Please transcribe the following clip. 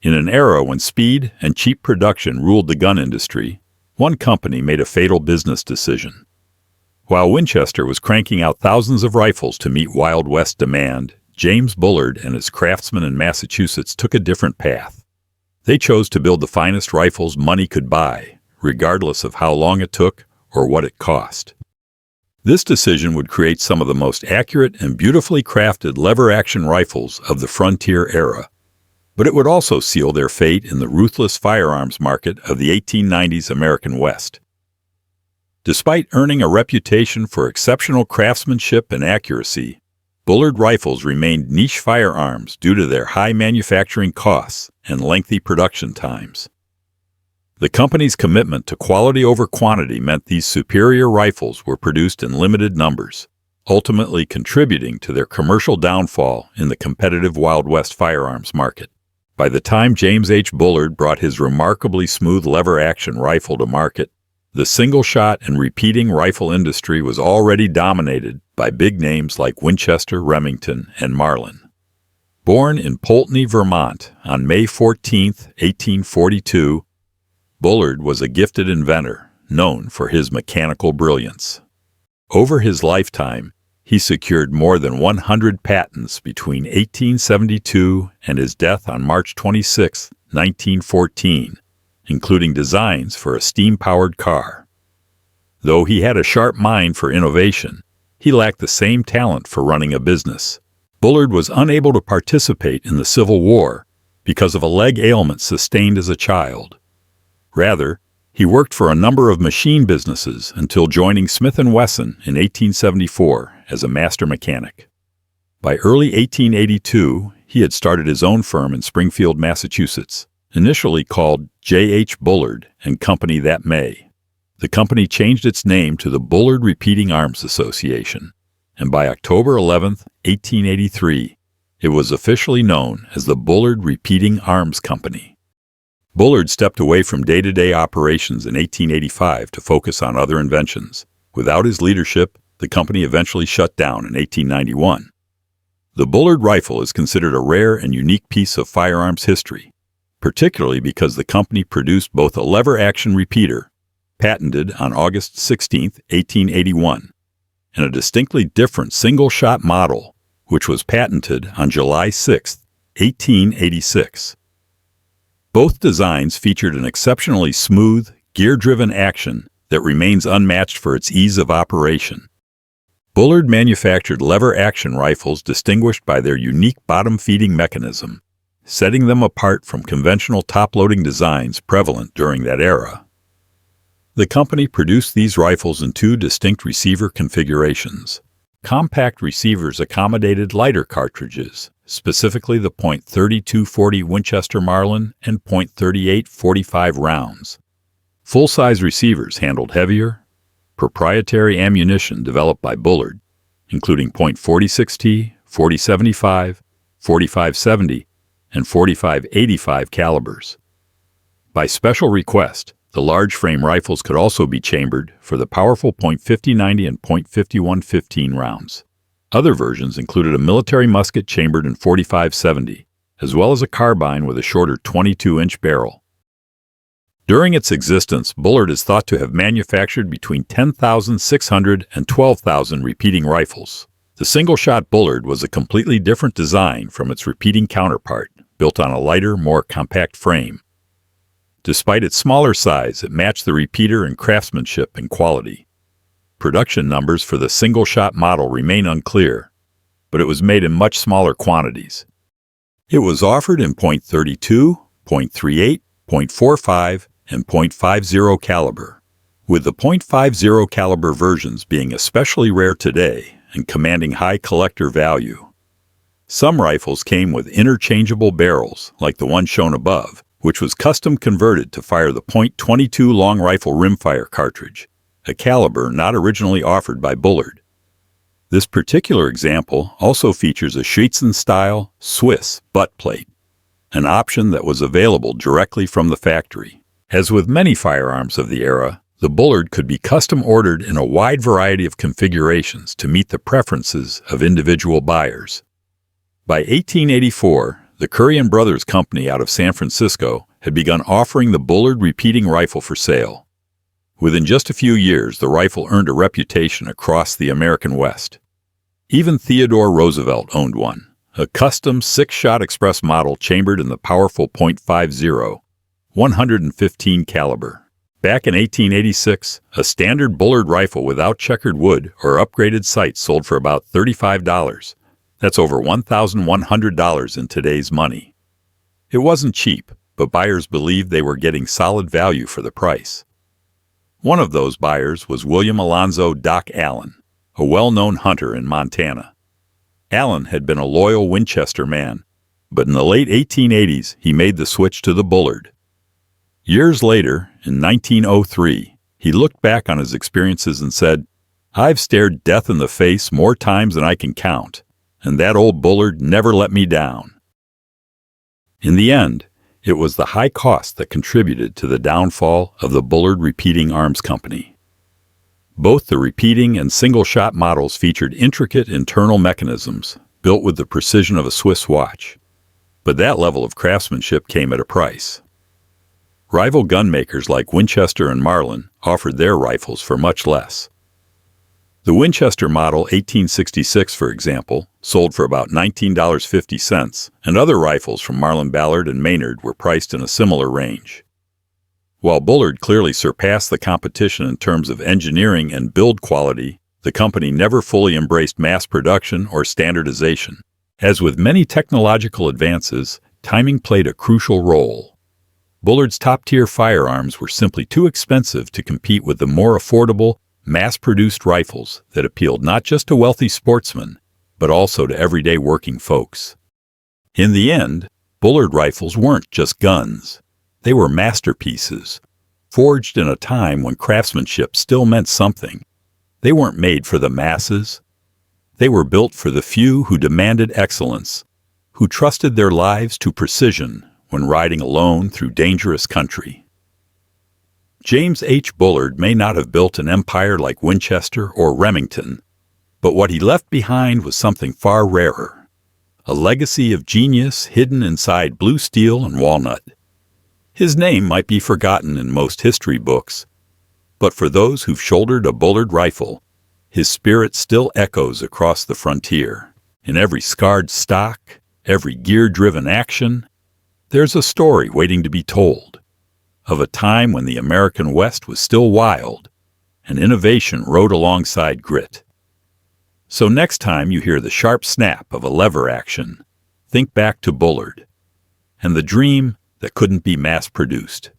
In an era when speed and cheap production ruled the gun industry, one company made a fatal business decision. While Winchester was cranking out thousands of rifles to meet Wild West demand, James Bullard and his craftsmen in Massachusetts took a different path. They chose to build the finest rifles money could buy, regardless of how long it took or what it cost. This decision would create some of the most accurate and beautifully crafted lever-action rifles of the frontier era, but it would also seal their fate in the ruthless firearms market of the 1890s American West. Despite earning a reputation for exceptional craftsmanship and accuracy, Bullard rifles remained niche firearms due to their high manufacturing costs and lengthy production times. The company's commitment to quality over quantity meant these superior rifles were produced in limited numbers, ultimately contributing to their commercial downfall in the competitive Wild West firearms market. By the time James H. Bullard brought his remarkably smooth lever-action rifle to market, the single-shot and repeating rifle industry was already dominated by big names like Winchester, Remington, and Marlin. Born in Poultney, Vermont, on May 14, 1842, Bullard was a gifted inventor, known for his mechanical brilliance. Over his lifetime, he secured more than 100 patents between 1872 and his death on March 26, 1914, including designs for a steam-powered car. Though he had a sharp mind for innovation, he lacked the same talent for running a business. Bullard was unable to participate in the Civil War because of a leg ailment sustained as a child. Rather, he worked for a number of machine businesses until joining Smith & Wesson in 1874 as a master mechanic. By early 1882, he had started his own firm in Springfield, Massachusetts, initially called J.H. Bullard and Company that May. The company changed its name to the Bullard Repeating Arms Association, and by October 11, 1883, it was officially known as the Bullard Repeating Arms Company. Bullard stepped away from day-to-day operations in 1885 to focus on other inventions. Without his leadership, the company eventually shut down in 1891. The Bullard rifle is considered a rare and unique piece of firearms history, particularly because the company produced both a lever-action repeater, patented on August 16, 1881, and a distinctly different single-shot model, which was patented on July 6, 1886. Both designs featured an exceptionally smooth, gear-driven action that remains unmatched for its ease of operation. Bullard manufactured lever-action rifles distinguished by their unique bottom-feeding mechanism, setting them apart from conventional top-loading designs prevalent during that era. The company produced these rifles in two distinct receiver configurations. Compact receivers accommodated lighter cartridges, specifically the .3240 Winchester Marlin and .3845 rounds. Full-size receivers handled heavier, proprietary ammunition developed by Bullard, including .46T, .4075, .4570, and .4585 calibers. By special request, the large-frame rifles could also be chambered for the powerful .5090 and .5115 rounds. Other versions included a military musket chambered in .4570, as well as a carbine with a shorter 22-inch barrel. During its existence, Bullard is thought to have manufactured between 10,600 and 12,000 repeating rifles. The single-shot Bullard was a completely different design from its repeating counterpart, built on a lighter, more compact frame. Despite its smaller size, it matched the repeater in craftsmanship and quality. Production numbers for the single-shot model remain unclear, but it was made in much smaller quantities. It was offered in .32, .38, .45, and .50 caliber, with the .50 caliber versions being especially rare today and commanding high collector value. Some rifles came with interchangeable barrels, like the one shown above, which was custom converted to fire the .22 long rifle rimfire cartridge, a caliber not originally offered by Bullard. This particular example also features a Schützen-style Swiss butt plate, an option that was available directly from the factory. As with many firearms of the era, the Bullard could be custom ordered in a wide variety of configurations to meet the preferences of individual buyers. By 1884, the Curry & Brothers Company out of San Francisco had begun offering the Bullard repeating rifle for sale. Within just a few years, the rifle earned a reputation across the American West. Even Theodore Roosevelt owned one, a custom 6-shot express model chambered in the powerful .50, 115 caliber. Back in 1886, a standard Bullard rifle without checkered wood or upgraded sights sold for about $35. That's over $1,100 in today's money. It wasn't cheap, but buyers believed they were getting solid value for the price. One of those buyers was William Alonzo "Doc" Allen, a well-known hunter in Montana. Allen had been a loyal Winchester man, but in the late 1880s he made the switch to the Bullard. Years later, in 1903, he looked back on his experiences and said, "I've stared death in the face more times than I can count, and that old Bullard never let me down." In the end, it was the high cost that contributed to the downfall of the Bullard Repeating Arms Company. Both the repeating and single-shot models featured intricate internal mechanisms built with the precision of a Swiss watch, but that level of craftsmanship came at a price. Rival gun makers like Winchester and Marlin offered their rifles for much less. The Winchester Model 1866, for example, sold for about $19.50, and other rifles from Marlin Ballard and Maynard were priced in a similar range. While Bullard clearly surpassed the competition in terms of engineering and build quality, the company never fully embraced mass production or standardization. As with many technological advances, timing played a crucial role. Bullard's top-tier firearms were simply too expensive to compete with the more affordable, mass-produced rifles that appealed not just to wealthy sportsmen, but also to everyday working folks. In the end, Bullard rifles weren't just guns. They were masterpieces, forged in a time when craftsmanship still meant something. They weren't made for the masses. They were built for the few who demanded excellence, who trusted their lives to precision when riding alone through dangerous country. James H. Bullard may not have built an empire like Winchester or Remington, but what he left behind was something far rarer, a legacy of genius hidden inside blue steel and walnut. His name might be forgotten in most history books, but for those who've shouldered a Bullard rifle, his spirit still echoes across the frontier. In every scarred stock, every gear-driven action, there's a story waiting to be told, of a time when the American West was still wild, and innovation rode alongside grit. So next time you hear the sharp snap of a lever action, think back to Bullard, and the dream that couldn't be mass-produced.